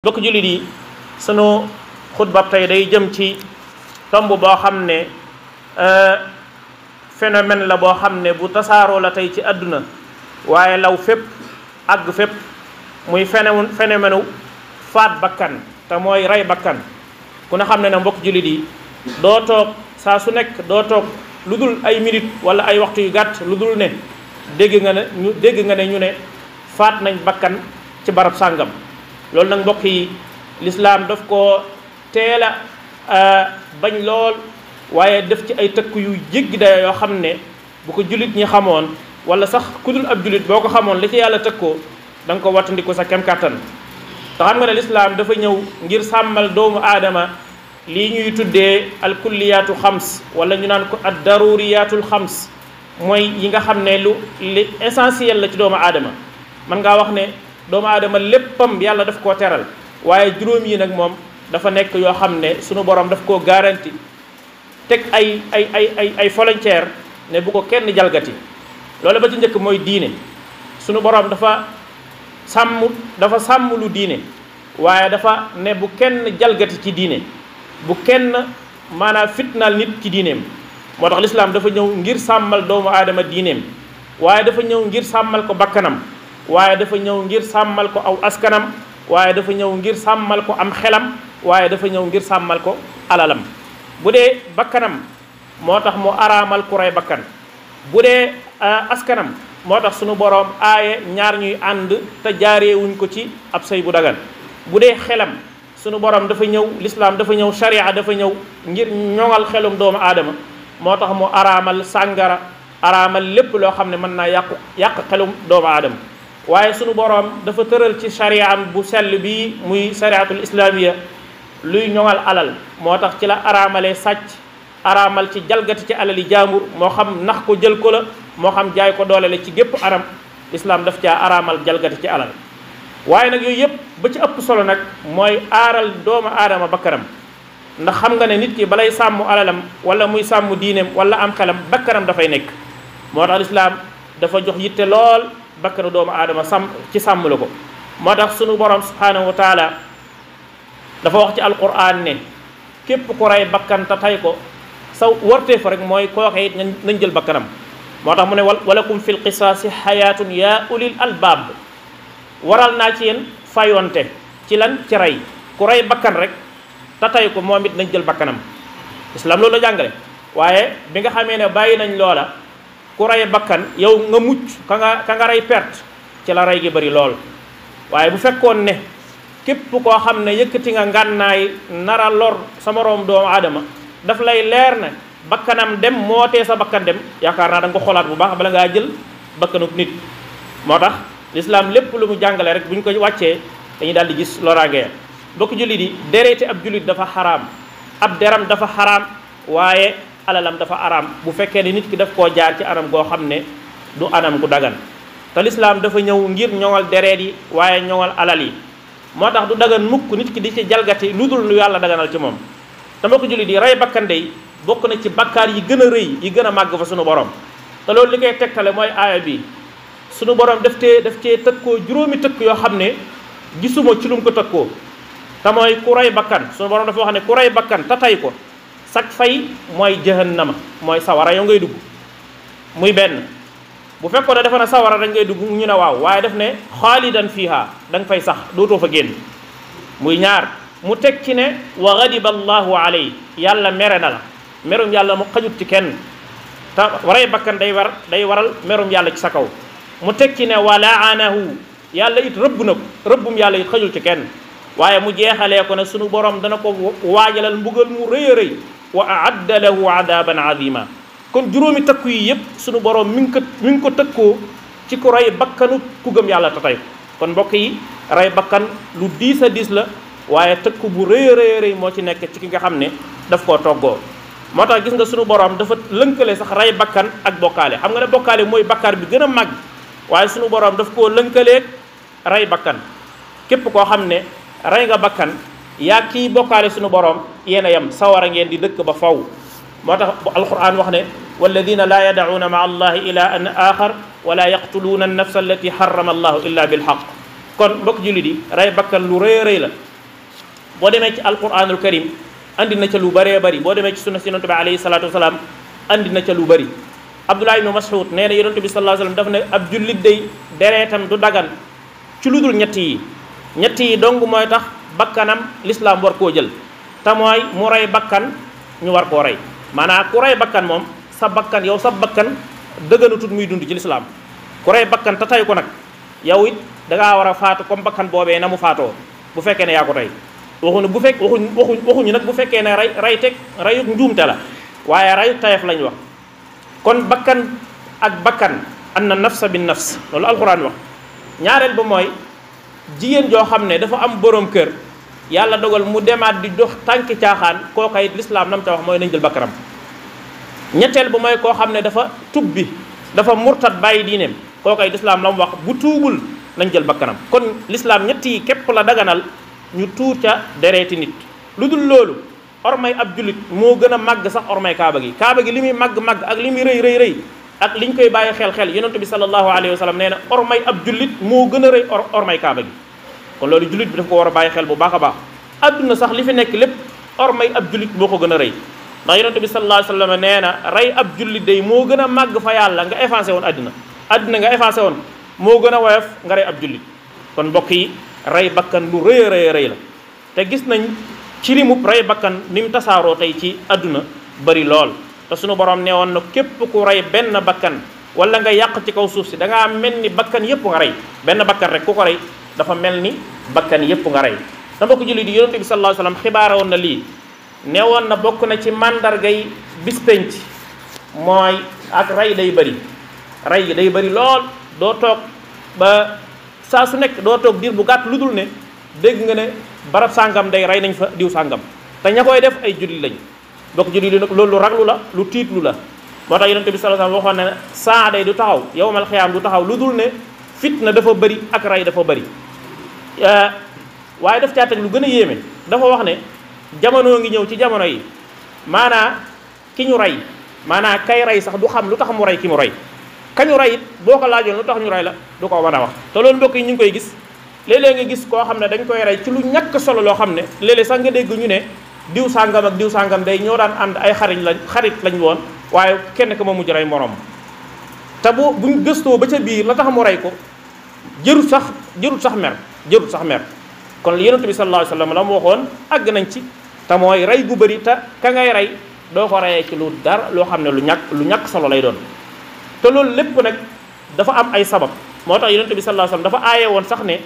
bokk jullit yi sunu xutba tey day jëm ci tomb boo xam ne phénomène la boo xam ne bu tasaaroo la tey ci àdduna waaye law fépp àgg fépp muy phénomène faat bakkan te mooy rey bakkan ku ne xam ne mbokk jullit yi doo toog saa su nekk doo toog lu dul ay minute wala ay waxtu yu gàtt lu dul ne dégg nga ne ñu ne faat nañ bakkan ci barab sàngam. loolu nag mbokk yi lislaam daf ko teel a bañ lool waaye def ci ay tëkk yu jéggi dayo yoo xam ne bu ko jullit ñi xamoon wala sax ku dul ab jullit boo ko xamoon li ci yàlla tëkkoo da nga ko wattandiku sa kem kàttan te xam nga ne lislaam dafa ñëw ngir sàmmal doomu aadama lii ñuy tuddee alkulliyaatu xams wala ñu naan ko ad daruriyaatul xams mooy yi nga xam ne li essentiel la ci doomu aadama man ngaa wax ne doomu aadama léppam yàlla daf koo teral waaye juróom yi nag moom dafa nekk yoo xam ne sunu borom daf koo garanti teg ay volontaire ne bu ko kenn jalgati loolu ba ci njëkk mooy diine sunu borom dafa sàmm lu diine waaye dafa ne bu kenn jalgati ci diine bu kenn maanaam fitnaal nit ci diineem moo tax lislaam dafa ñëw ngir sàmmal doomu aadama diineem waaye dafa ñëw ngir sàmmal ko bakkanam waaye dafa ñëw ngir sàmmal ko aw askanam waaye dafa ñëw ngir sàmmal ko am xelam waaye dafa ñëw ngir sàmmal ko alalam bu dee bakkanam moo tax mu araamal ku rey bakkan bu dee askanam moo tax sunu boroom aaye ñaar ñuy ànd te jaareewuñ ko ci ab sëy bu dagan bu dee xelam sunu boroom dafa ñëw lislaam dafa ñëw sharia dafa ñëw ngir ñoŋal xelum doomu aadama moo tax mu araamal sàngara araamal lépp loo xam ne mën naa yàq xelum doomu aadama waaye sunu boroom dafa tëral ci shari'am bu sell bii muy shari'atul islamiya luy ñoŋal alal moo tax ci la araamalee sàcc araamal ci jalgati ci alali jaambur moo xam nax ko jël ko la moo xam jaay ko doole la ci gépp anam lislaam daf caa araamal jalgati ci alal waaye nag yooyu yëpp ba ci ëpp solo nag mooy aaral doomu aadama bakkanam ndax xam nga ne nit ki balay sàmm alalam wala muy sàmm diineem wala am xelam bakkanam dafay nekk moo tax lislaam dafa jox yitte lool bakkanu doomu aadama sàmm la ko moo tax sunu borom subhanahu wa taala dafa wax ci alquran ne képp ku rey bakkan te tay ko sa warteef rek mooy kooke it nañ jël bakkanam moo tax mu ne walakum fil qisaasi xayaatun yaa ulil albaab waral naa ci yéen fayonte ci lan ci rey ku rey bakkan rek te tay ko moom it nañ jël bakkanam islam loolu la jàngale waaye bi nga xamee ne bàyyi nañ loola ku rey bakkan yow nga mucc ka nga rey perte ci la rey gi bari lool waaye bu fekkoon ne képp koo xam ne yëkkati nga ngànnaay nara lor sa moroom doomu aadama daf lay leer ne bakkanam dem moo tee sa bakkan dem yaakaar naa da nga ko xoolaat bu baax bala ngaa jël bakkanu nit moo tax lislaam lépp lu mu jàngale rek bu ñu ko wàccee dañuy daal di gis loraange bokk jullit yi dereeti ab jullit dafa xaraam ab deram dafa xaraam waaye alalam dafa araam bu fekkee ne nit ki daf koo jaar ci anam goo xam ne du anam gu dagan te lislaam dafa ñëw ngir ñoŋal dereet yi waaye ñoŋal alal yi moo tax du dagan mukk nit ki di ci jalgati lu dul lu yàlla daganal ci moom te mbokk jullit yi rey bakkan dey bokk na ci bakkaar yi gën a rëy yi gën a màgg fa sunu borom te loolu li koy tegtale mooy aaya bi sunu borom daf cee tëkkoo juróomi tëkk yoo xam ne gisuma ci lu mu ko tëkkoo te mooy ku rey bakkan sunu borom dafa wax ne ku rey bakkan te tay ko sak fay mooy jahannama mooy sawara yow ngay dugg muy benn bu fekkoon ne dafa ne sawara dañ ngay dugg ñu ne waaw waaye daf ne xaalidan fiha da nga fay sax dootoo fa génn muy ñaar mu teg ci ne wa ghadiba allahu alay yàlla mere na la merum yàlla mu xajut ci kenn te rey bakkan day waral merum yàlla ci sa kaw mu teg ci ne wa laanahu yàlla it rëbb na ko rëbbum yàlla it xajul ci kenn waaye mu jeexalee ko ne sunu borom dana ko waajalal mbugal mu rëy a rëy wa aadda lahu adaban azima kon juróomi tëkku yi yëpp sunu borom mi ngi ko tëkkoo ci ku rey bakkanu ku gëm yàlla te tey kon mbokk yi rey bakkan lu diis a diis la waaye tëkku bu rëy a rëy moo ci nekk ci ki nga xam ne daf koo toggoo moo tax gis nga sunu borom dafa lënkale sax rey bakkan ak bokkaale xam nga ne bokkaale mooy bakkaar bi gën a màgg waaye sunu borom daf koo lënkaleeg rey bakkan képp koo xam ne rey nga bakkan yaa kii bokkaale sunu borom yéen a yem sawara ngeen di dëkk ba faw moo tax alquran wax ne walladina laa yadacuuna maa allahi ilahan axar wala yaqtuluuna annafsa allati harrama allahu illa bilxaq kon mbokk jullit yi rey bakkan lu rëy a rëy la boo demee ci alquranul karim andi na ca lu bëree bëri boo demee ci sunna si yonent bi alayhi salaatu wasalaam andi na ca lu bëri Abdullah ibnu Mas'ud nee na yonent bi sallallahu alayhi wasallam daf ne ab jullit day dereetam du dagan ci lu dul ñett yi dong mooy tax bakkanam l'islam war koo jël te mooy mu rey bakkan ñu war koo rey maanaam ku rey bakkan moom sa bakkan yow sa bakkan dëgganatut muy dund ci l'islam ku rey bakkan te tay ko nag yow it dangaa war a faatu comme bakkan boobee na mu faatoo bu fekkee ne yaa ko tey waxuñu nag bu fekkee ne rey teg reyuk njuumte la waaye reyuk tayef lañ wax kon bakkan ak bakkan anna nafsa bin nafs loolu alxuraan wax ñaareel ba mooy jigéen joo xam ne dafa am borom kër yàlla dogal mu demaat di dox tànki caaxaan kooka it lislaam nam ta wax mooy nañ jël bakkanam ñetteel ba mooy koo xam ne dafa tubbi dafa murtat bàyyi diineem kooka it lislaam la mu wax bu tuubul nañ jël bakkanam kon lislaam ñett yi képp la daganal ñu tuur ca dereeti nit lu dul loolu ormay ab jullit moo gën a màgg sax ormay kaaba gi li muy màgg ak li muy rëy ak liñ koy bàyyi xel yonent bi sallallahu alayhi wa sallam nee na ormay ab jullit moo gën a rëy ormay kaaba gi kon loolu jullit bi dafa ko war a bàyyi xel bu baax a baax adduna sax li fi nekk lépp ormay ab jullit moo ko gën a rëy ndax yonent bi sallallahu alayhi wa sallam nee na rey ab jullit day moo gën a màgg fa yàlla nga effacé woon adduna nga effacé woon moo gën a woyof nga rey ab jullit kon mbokk yi rey bakkan lu rëy la te gis nañ ci limub rey bakkan ni mu tasaaroo tey ci adduna bari lool te sunu borom nee woon na képp ku rey benn bakkan wala nga yàq ci kaw suuf si da ngaa mel ni bakkan yëpp nga rey benn bakkan rek ku ko rey dafa mel ni bakkan yëpp nga rey da mbokk jullit yi yonent bi sallallahu alayhi wasallam xibaara woon na lii nee woon na bokk na ci mandargay bis penc mooy ak rey day bëri rey gi day bëri lool doo toog ba saa su nekk doo toog diir bu gàtt lu dul ne dégg nga ne barab sàngam day rey nañ fa diw sàngam te ña koy def ay jullit lañ bokk jullit yi nag loolu lu raglu la lu tiitlu la moo tax yonent bi sallallahu alayhi wasallam waxoon ne saa day du taxaw yawmal xiyaam du taxaw lu dul ne fitna dafa bëri ak rey dafa bëri waaye daf caa teg lu gën a yéeme dafa wax ne jamono ngi ñëw ci jamono yi maanaa ki ñu rey maanaa kay rey sax du xam lu tax mu rey ki mu rey kañu rey it boo ko laajoon lu tax ñu rey la du ko mën a wax te loolu mbokk yi ñu ngi koy gis léeg-léeg nga gis koo xam ne dañ koy rey ci lu ñàkk solo loo xam ne léeg-léeg sax nga dégg ñu ne diw sàngam ak diw sàngam day ñoo daan ànd ay xarit lañ woon waaye kenn ka ma mujj rey morom te buñ gëstoo ba ca biir la tax mu rey ko jërut sax mer kon yonent bi sallallahu alayhi wasallam la mu waxoon àgg nañ ci te mooy rey gu bëri te ka ngay rey doo ko reyee ci lu dara loo xam ne lu ñàkk solo lay doon te loolu lépp nag dafa am ay sabab moo tax yonent bi sallallahu alayhi wasallam dafa aaye woon sax ne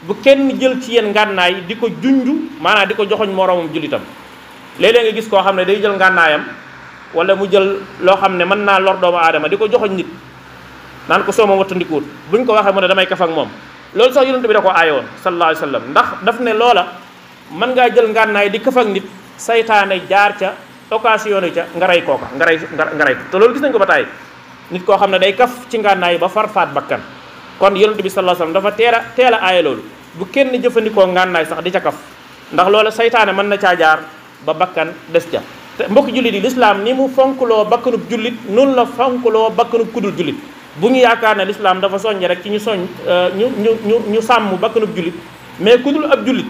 bu kenn jël ci yéen ngànnaay di ko junju maanaam di ko joxoñ moroomam jullitam léeg-léeg nga gis koo xam ne day jël ngànnaayam wala mu jël loo xam ne mën naa lor doomu aadama di ko joxoñ nit naan ko sooma wattandikuwut buñ ko waxee mu ne damay kaf ak moom loolu sax yonent bi da ko aaye woon sallallahu alayhi wasallam ndax daf ne loola mën ngaa jël ngànnaay di kaf ak nit saytaane jaar ca occasion ca nga rey kooka nga rey ko te loolu gis nañ ko ba tàyyi nit koo xam ne day kaf ci ngànnaay ba far faat bakkan kon yonent bi sallallahu alayhi wasallam dafa teel a aaye loolu bu kenn jëfandikoo ngànnaay sax di ca kaf ndax loola saytaane mën na caa jaar ba bakkan des ca te mbokki jullit yi lislaam ni mu fonkloo bakkanub jullit noonu la fonkloo bakkanub kudul jullit bu ñu yaakaar ne lislaam dafa soññ rek ci ñu sàmm bakkanub jullit mais kudul ab jullit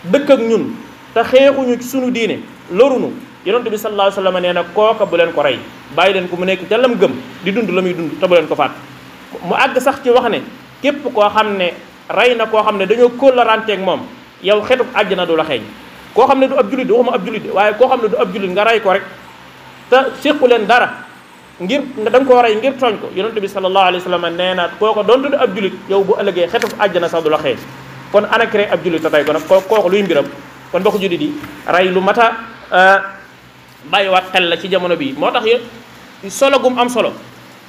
dëkk ak ñun te xeexuñu ci sunu diine lorunu yonent bi sallallahu alayhi wasallam nee na kooka bu leen ko rey bàyyi leen ko mu nekk ca lam gëm di dund la muy dund te bu leen ko faat mu àgg sax ci wax ne képp koo xam ne rey na koo xam ne dañoo kóllaranteeg moom yow xetub àjjana du la xeeñ koo xam ne du ab jullit waxuma ab jullit waaye koo xam ne du ab jullit nga rey ko rek te séqu leen dara ngir da nga koo rey ngir tooñ ko yonent bi sallallahu alayhi wasallam nee na kooko doonte du ab jullit yow bu ëllëgee xetub àjjana sax du la xeeñ kon anacré ab jullit te tey ko nag kooku luy mbiram kon bokk jullit yi rey lu mata bàyyiwaat xel la ci jamono bii moo tax solo gum am solo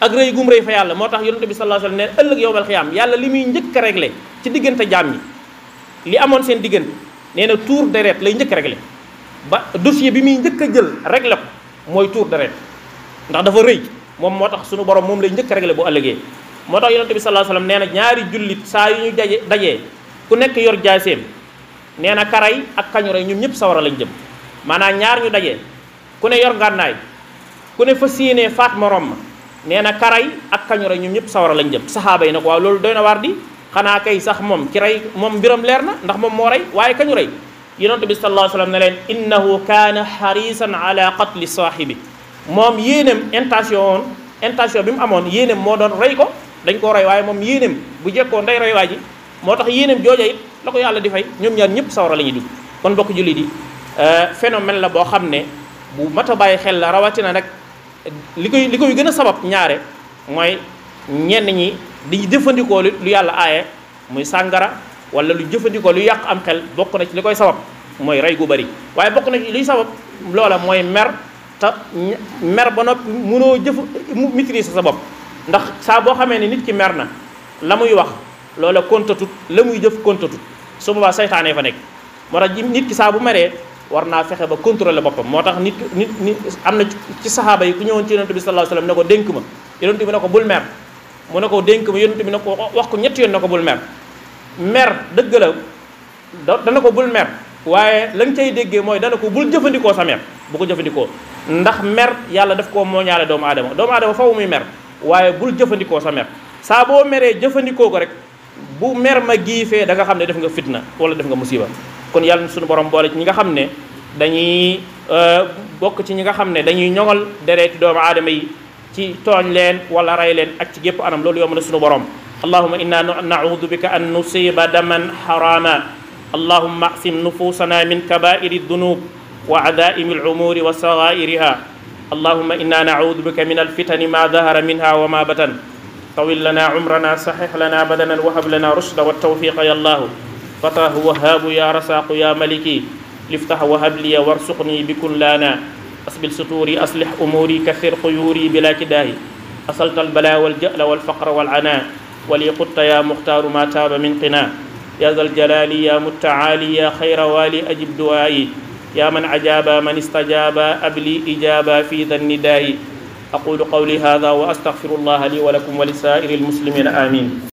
ak rëy gum rëy fa yàlla moo tax yonent bi sallallahu alayhi wasallam ne ëllëg yowmal xiyaam yàlla li muy njëkk a réglé ci diggante jaam ñi li amoon seen diggante nee na tuur deret lay njëkk a réglé ba dossier bi muy njëkk a jël réglé ko mooy tuur deret ndax dafa rëy moom moo tax sunu borom moom lay njëkk a réglé bu ëllëgee moo tax yonent bi sallallahu alayhi wasallam nee na ñaari jullit saa yu ñu dajee ku nekk yor jaaseem nee na karay ak kañu rey ñun ñëpp sawara lañ jëm maanaam ñaar ñu dajee ku ne yor ngànnaay ku ne fas yéenee faat morom ma nee na karay ak kañu rey ñoom ñëpp sawara lañ jëm saxaaba yi nag waaw loolu doy na waar di xanaa kay sax moom ci rey moom mbiram leer na ndax moom moo rey waaye kañu rey yonent bi sallallahu alayhi wa sallam ne leen innahu kaana harisan ala qatli saahibi moom yéenem intention bi mu amoon yéenem moo doon rey ko dañ koo rey waaye moom yéenem bu jekkoon day rey waa ji moo tax yéenem jooja it la ko yàlla di fay ñoom ñaar ñëpp sawara la ñuy dugg kon bokk julli di phénomène la boo xam ne bu mat a bàyyi xel la rawatina nag li koy gën a sabab ñaare mooy ñenn ñi di jëfandikoo lu yàlla aaye muy sàngara wala lu jëfandikoo lu yàq am xel bokk na ci li koy sabab mooy rey gu bari waaye bokk na ci liy sabab loola mooy mer te mer ba noppi mënoo maîtriser sa bopp ndax saa boo xamee ne nit ki mer na la muy wax loola kontatut la muy jëf kontatut su boobaa saytaane fa nekk moo tax nit ki saa bu meree war naa fexe ba contrôler boppam moo tax nit am na ci saxaaba yi ku ñëwoon ci yonent bi sallallahu alayhi wasallam ne ko dénk ma yonent bi ne ko bul mer mu ne ko dénk ma yonent bi ne ko wax ko ñetti yoon ne ko bul mer dëgg la dana ko bul mer waaye la nga cay déggee mooy dana ko bul jëfandikoo sa mer bu ko jëfandikoo ndax mer yàlla daf koo mooñaale doomu aadama faw muy mer waaye bul jëfandikoo sa mer saa boo meree jëfandikoo ko rek bu mer ma giifee da nga xam ne def nga fitna wala def nga musiba kon yàlla na suñu borom boole ci ñi nga xam ne dañuy bokk ci ñi nga xam ne dañuy ñoŋal dereeti doomu aadama yi ci tooñ leen wala rey leen ak ci gépp anam loolu yomb na suñu borom allahumma inna na'udhu bika an nusiba daman harama allahumma aqsim nufusana min kaba'iri dunub wa adaa'imi al-umuri wa saghaa'iriha allahumma inna na'udhu bika min al-fitani ma dhahara minha wa ma batan tawil lana umrana sahih lana badanan wa hab lana rushda wa tawfiqa ya allah فتاه وهاب يا رساق يا ملكي لفتح وهب لي وارزقني بكن لانا أسبل ستوري أصلح أموري كثر خيوري بلا كداه أصلت البلاء والجأل والفقر والعناء ولي قلت يا مختار ما تاب من قنا يا ذا الجلال يا متعالي يا خير والي أجب دعائي يا من عجاب من استجاب أبلي إجابة في ذا النداء أقول قولي هذا وأستغفر الله لي ولكم ولسائر المسلمين آمين